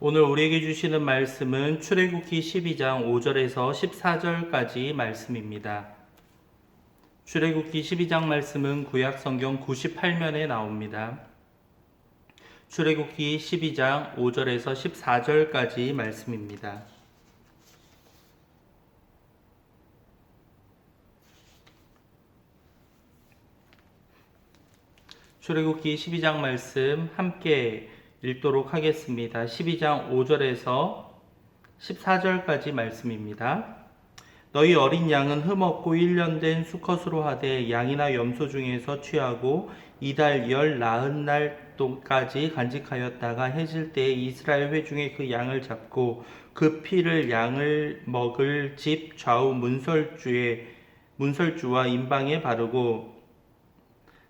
오늘 우리에게 주시는 말씀은 출애굽기 12장 5절에서 14절까지 말씀입니다. 출애굽기 12장 말씀은 구약 성경 98면에 나옵니다. 출애굽기 12장 5절에서 14절까지 말씀입니다. 출애굽기 12장 말씀 함께 읽도록 하겠습니다. 12장 5절에서 14절까지 말씀입니다. 너희 어린 양은 흠없고 1년 된 수컷으로 하되 양이나 염소 중에서 취하고 이달 열 나흔 날까지 간직하였다가 해질 때에 이스라엘 회중에 그 양을 잡고 그 피를 양을 먹을 집 좌우 문설주와 임방에 바르고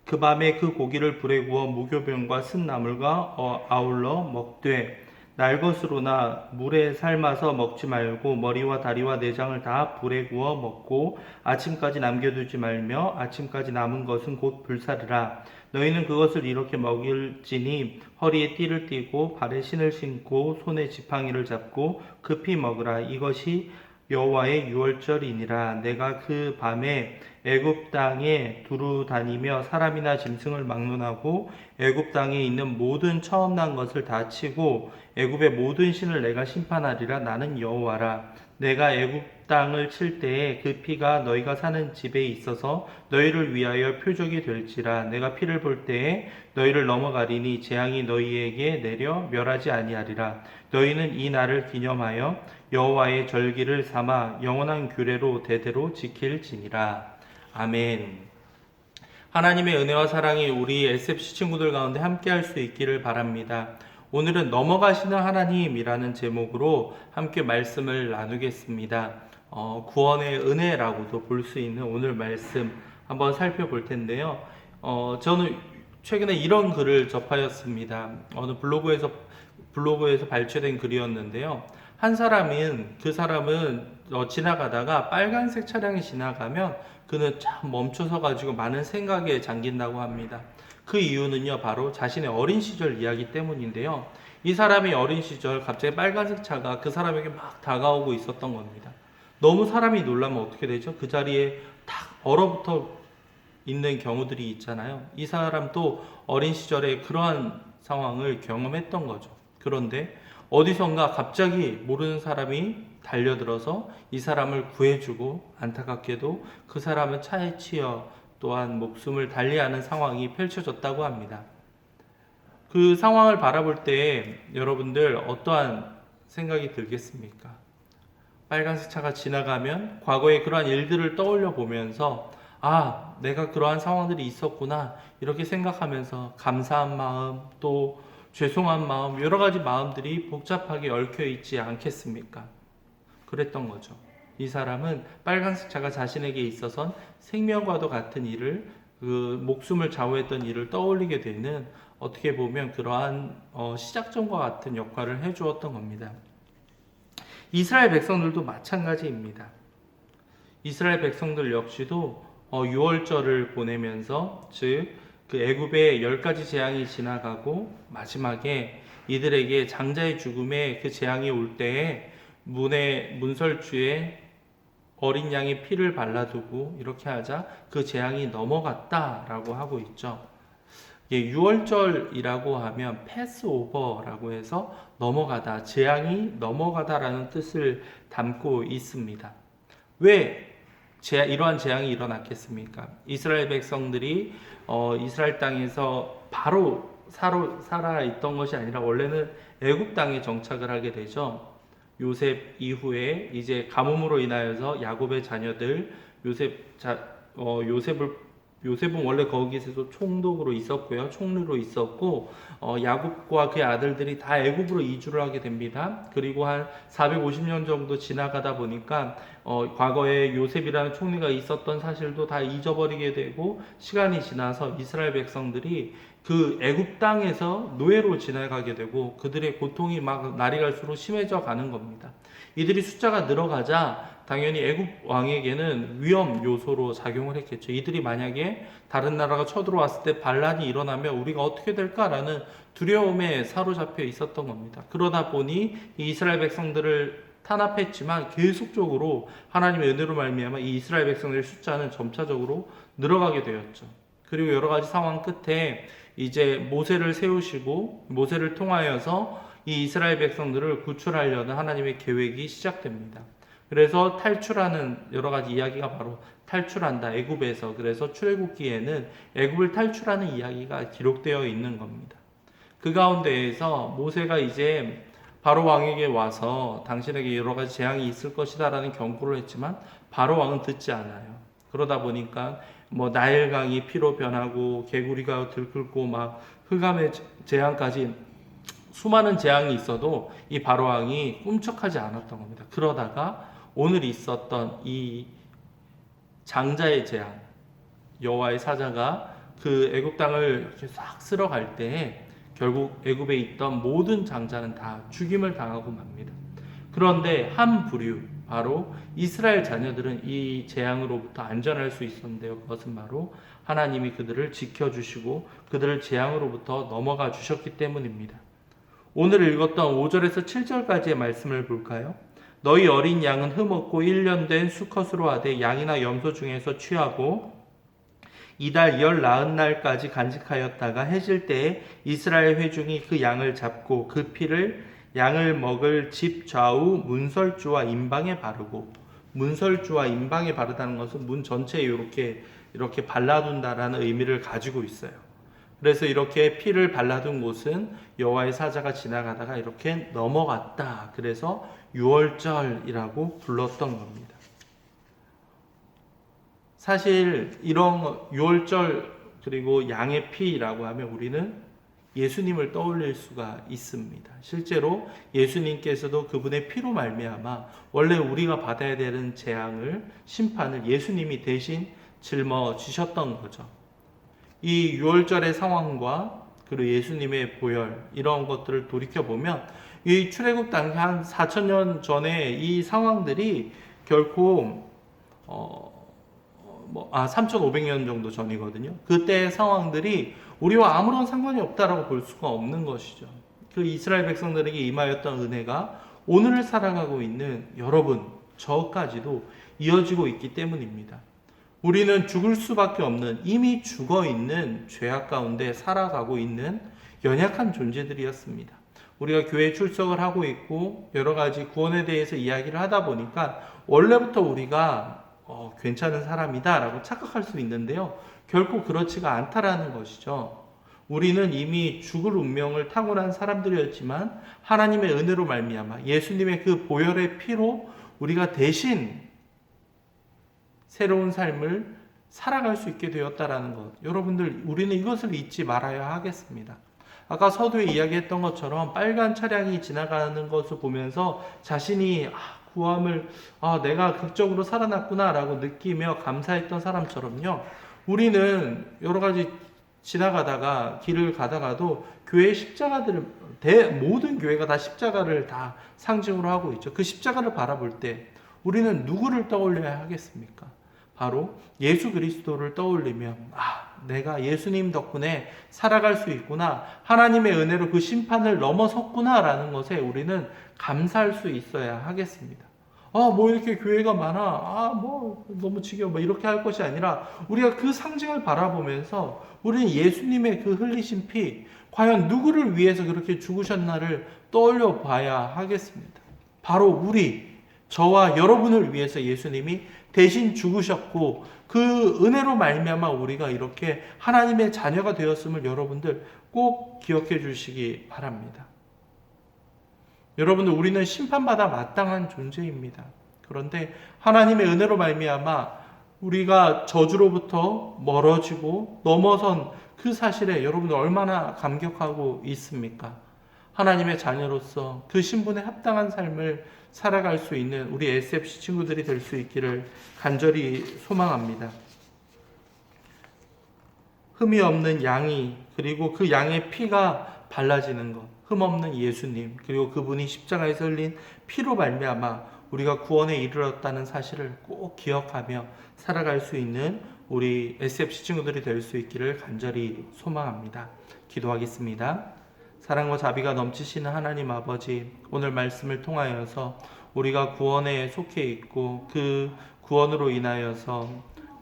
그 밤에 그 고기를 불에 구워 무교병과 쓴나물과 아울러 먹되 날것으로나 물에 삶아서 먹지 말고 머리와 다리와 내장을 다 불에 구워 먹고 아침까지 남겨두지 말며 아침까지 남은 것은 곧 불사르라. 너희는 그것을 이렇게 먹을지니 허리에 띠를 띠고 발에 신을 신고 손에 지팡이를 잡고 급히 먹으라. 이것이 여호와의 유월절이니라. 내가 그 밤에 애굽 땅에 두루 다니며 사람이나 짐승을 막론하고 애굽 땅에 있는 모든 처음 난 것을 다 치고 애굽의 모든 신을 내가 심판하리라. 나는 여호와라. 내가 애굽 땅을 칠 때에 그 피가 너희가 사는 집에 있어서 너희를 위하여 표적이 될지라. 내가 피를 볼 때에 너희를 넘어가리니 재앙이 너희에게 내려 멸하지 아니하리라. 너희는 이 날을 기념하여 여호와의 절기를 삼아 영원한 규례로 대대로 지킬지니라. 아멘. 하나님의 은혜와 사랑이 우리 SFC 친구들 가운데 함께 할 수 있기를 바랍니다. 오늘은 넘어가시는 하나님이라는 제목으로 함께 말씀을 나누겠습니다. 구원의 은혜라고도 볼 수 있는 오늘 말씀 한번 살펴볼 텐데요. 저는 최근에 이런 글을 접하였습니다. 어느 블로그에서 발췌된 글이었는데요. 한 사람은 지나가다가 빨간색 차량이 지나가면 그는 참 멈춰서 가지고 많은 생각에 잠긴다고 합니다. 그 이유는요, 바로 자신의 어린 시절 이야기 때문인데요. 이 사람이 어린 시절 갑자기 빨간색 차가 그 사람에게 막 다가오고 있었던 겁니다. 너무 사람이 놀라면 어떻게 되죠? 그 자리에 탁 얼어붙어 있는 경우들이 있잖아요. 이 사람도 어린 시절에 그러한 상황을 경험했던 거죠. 그런데 어디선가 갑자기 모르는 사람이 달려들어서 이 사람을 구해주고 안타깝게도 그 사람은 차에 치여 또한 목숨을 달리하는 상황이 펼쳐졌다고 합니다. 그 상황을 바라볼 때 여러분들 어떠한 생각이 들겠습니까? 빨간색 차가 지나가면 과거의 그러한 일들을 떠올려 보면서 내가 그러한 상황들이 있었구나 이렇게 생각하면서 감사한 마음 또 죄송한 마음 여러 가지 마음들이 복잡하게 얽혀 있지 않겠습니까? 그랬던 거죠. 이 사람은 빨간색 차가 자신에게 있어선 생명과도 같은 일을 목숨을 좌우했던 일을 떠올리게 되는 어떻게 보면 그러한 시작점과 같은 역할을 해주었던 겁니다. 이스라엘 백성들도 마찬가지입니다. 이스라엘 백성들 역시도 유월절을 보내면서 즉 그 애굽의 10가지 재앙이 지나가고 마지막에 이들에게 장자의 죽음에 그 재앙이 올 때에 문설주에 어린 양의 피를 발라두고 이렇게 하자 그 재앙이 넘어갔다라고 하고 있죠. 유월절이라고 하면 패스오버라고 해서 넘어가다, 재앙이 넘어가다라는 뜻을 담고 있습니다. 왜 이러한 재앙이 일어났겠습니까? 이스라엘 백성들이 이스라엘 땅에서 바로 살아 있던 것이 아니라 원래는 애굽 땅에 정착을 하게 되죠. 요셉 이후에 이제 가뭄으로 인하여서 야곱의 자녀들 요셉은 원래 거기서 총독으로 있었고요. 총리로 있었고 야곱과 그의 아들들이 다 애굽으로 이주를 하게 됩니다. 그리고 한 450년 정도 지나가다 보니까 과거에 요셉이라는 총리가 있었던 사실도 다 잊어버리게 되고 시간이 지나서 이스라엘 백성들이 그 애굽 땅에서 노예로 지나가게 되고 그들의 고통이 막 날이 갈수록 심해져 가는 겁니다. 이들이 숫자가 늘어가자 당연히 애굽 왕에게는 위험 요소로 작용을 했겠죠. 이들이 만약에 다른 나라가 쳐들어왔을 때 반란이 일어나면 우리가 어떻게 될까라는 두려움에 사로잡혀 있었던 겁니다. 그러다 보니 이스라엘 백성들을 탄압했지만 계속적으로 하나님의 은혜로 말미암아 이 이스라엘 백성들의 숫자는 점차적으로 늘어가게 되었죠. 그리고 여러 가지 상황 끝에 이제 모세를 세우시고 모세를 통하여서 이 이스라엘 백성들을 구출하려는 하나님의 계획이 시작됩니다. 그래서 탈출하는 여러 가지 이야기가 바로 탈출한다 애굽에서. 그래서 출애굽기에는 애굽을 탈출하는 이야기가 기록되어 있는 겁니다. 그 가운데에서 모세가 이제 바로 왕에게 와서 당신에게 여러 가지 재앙이 있을 것이다라는 경고를 했지만 바로 왕은 듣지 않아요. 그러다 보니까 나일강이 피로 변하고 개구리가 들끓고 막 흑암의 재앙까지 수많은 재앙이 있어도 이 바로 왕이 꿈쩍하지 않았던 겁니다. 그러다가 오늘 있었던 이 장자의 재앙, 여호와의 사자가 그 애굽 땅을 이렇게 싹 쓸어갈 때에 결국 애굽에 있던 모든 장자는 다 죽임을 당하고 맙니다. 그런데 한 부류, 바로 이스라엘 자녀들은 이 재앙으로부터 안전할 수 있었는데요. 그것은 바로 하나님이 그들을 지켜주시고 그들을 재앙으로부터 넘어가 주셨기 때문입니다. 오늘 읽었던 5절에서 7절까지의 말씀을 볼까요? 너희 어린 양은 흠없고 1년 된 수컷으로 하되 양이나 염소 중에서 취하고 이달 열 나은 날까지 간직하였다가 해질 때에 이스라엘 회중이 그 양을 잡고 그 피를 양을 먹을 집 좌우 문설주와 임방에 바르고, 문설주와 임방에 바르다는 것은 문 전체에 이렇게 발라둔다라는 의미를 가지고 있어요. 그래서 이렇게 피를 발라둔 곳은 여호와의 사자가 지나가다가 이렇게 넘어갔다. 그래서 유월절이라고 불렀던 겁니다. 사실 이런 유월절 그리고 양의 피라고 하면 우리는 예수님을 떠올릴 수가 있습니다. 실제로 예수님께서도 그분의 피로 말미암아 원래 우리가 받아야 되는 재앙을, 심판을 예수님이 대신 짊어지셨던 거죠. 이 유월절의 상황과 그리고 예수님의 보혈, 이런 것들을 돌이켜보면 이 출애굽 당시 한 4,000년 전에 이 상황들이 결코 3,500년 정도 전이거든요. 그때의 상황들이 우리와 아무런 상관이 없다라고 볼 수가 없는 것이죠. 그 이스라엘 백성들에게 임하였던 은혜가 오늘을 살아가고 있는 여러분, 저까지도 이어지고 있기 때문입니다. 우리는 죽을 수밖에 없는, 이미 죽어 있는 죄악 가운데 살아가고 있는 연약한 존재들이었습니다. 우리가 교회에 출석을 하고 있고 여러 가지 구원에 대해서 이야기를 하다 보니까 원래부터 우리가 괜찮은 사람이다 라고 착각할 수 있는데요. 결코 그렇지가 않다라는 것이죠. 우리는 이미 죽을 운명을 타고난 사람들이었지만 하나님의 은혜로 말미암아 예수님의 그 보혈의 피로 우리가 대신 새로운 삶을 살아갈 수 있게 되었다라는 것. 여러분들, 우리는 이것을 잊지 말아야 하겠습니다. 아까 서두에 이야기했던 것처럼 빨간 차량이 지나가는 것을 보면서 자신이 구함을 내가 극적으로 살아났구나 라고 느끼며 감사했던 사람처럼요, 우리는 여러 가지 지나가다가 길을 가다가도 교회 십자가들을 모든 교회가 다 십자가를 다 상징으로 하고 있죠. 그 십자가를 바라볼 때 우리는 누구를 떠올려야 하겠습니까? 바로 예수 그리스도를 떠올리며 내가 예수님 덕분에 살아갈 수 있구나, 하나님의 은혜로 그 심판을 넘어섰구나 라는 것에 우리는 감사할 수 있어야 하겠습니다. 이렇게 교회가 많아, 너무 지겨워, 이렇게 할 것이 아니라 우리가 그 상징을 바라보면서 우리는 예수님의 그 흘리신 피, 과연 누구를 위해서 그렇게 죽으셨나를 떠올려 봐야 하겠습니다. 바로 저와 여러분을 위해서 예수님이 대신 죽으셨고 그 은혜로 말미암아 우리가 이렇게 하나님의 자녀가 되었음을 여러분들 꼭 기억해 주시기 바랍니다. 여러분들, 우리는 심판받아 마땅한 존재입니다. 그런데 하나님의 은혜로 말미암아 우리가 저주로부터 멀어지고 넘어선 그 사실에 여러분들 얼마나 감격하고 있습니까? 하나님의 자녀로서 그 신분에 합당한 삶을 살아갈 수 있는 우리 SFC 친구들이 될 수 있기를 간절히 소망합니다. 흠이 없는 양이, 그리고 그 양의 피가 발라지는 것, 흠 없는 예수님, 그리고 그분이 십자가에서 흘린 피로 말미암아 우리가 구원에 이르렀다는 사실을 꼭 기억하며 살아갈 수 있는 우리 SFC 친구들이 될 수 있기를 간절히 소망합니다. 기도하겠습니다. 사랑과 자비가 넘치시는 하나님 아버지, 오늘 말씀을 통하여서 우리가 구원에 속해 있고 그 구원으로 인하여서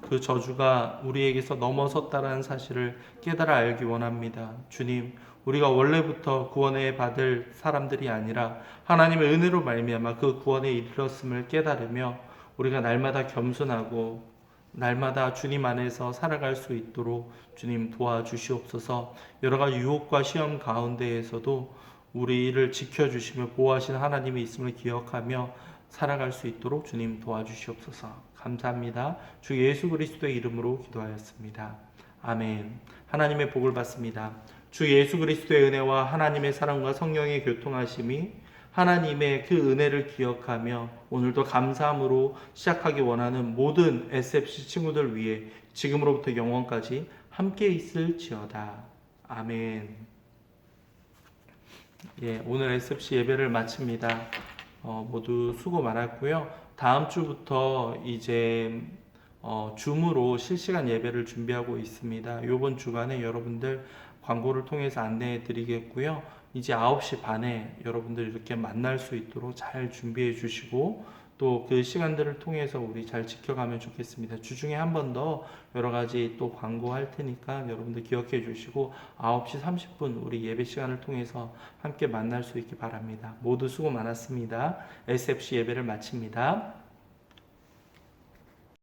그 저주가 우리에게서 넘어섰다라는 사실을 깨달아 알기 원합니다. 주님, 우리가 원래부터 구원에 받을 사람들이 아니라 하나님의 은혜로 말미암아 그 구원에 이르렀음을 깨달으며 우리가 날마다 겸손하고 날마다 주님 안에서 살아갈 수 있도록 주님 도와주시옵소서. 여러 가지 유혹과 시험 가운데에서도 우리를 지켜주시며 보호하시는 하나님이 있음을 기억하며 살아갈 수 있도록 주님 도와주시옵소서. 감사합니다. 주 예수 그리스도의 이름으로 기도하였습니다. 아멘. 하나님의 복을 받습니다. 주 예수 그리스도의 은혜와 하나님의 사랑과 성령의 교통하심이 하나님의 그 은혜를 기억하며 오늘도 감사함으로 시작하기 원하는 모든 SFC 친구들 위해 지금으로부터 영원까지 함께 있을지어다. 아멘. 예, 오늘 SFC 예배를 마칩니다. 모두 수고 많았고요. 다음 주부터 이제 줌으로 실시간 예배를 준비하고 있습니다. 이번 주간에 여러분들 광고를 통해서 안내해 드리겠고요. 이제 9시 반에 여러분들 이렇게 만날 수 있도록 잘 준비해 주시고 또 그 시간들을 통해서 우리 잘 지켜가면 좋겠습니다. 주중에 한 번 더 여러 가지 또 광고할 테니까 여러분들 기억해 주시고 9시 30분 우리 예배 시간을 통해서 함께 만날 수 있기 바랍니다. 모두 수고 많았습니다. SFC 예배를 마칩니다.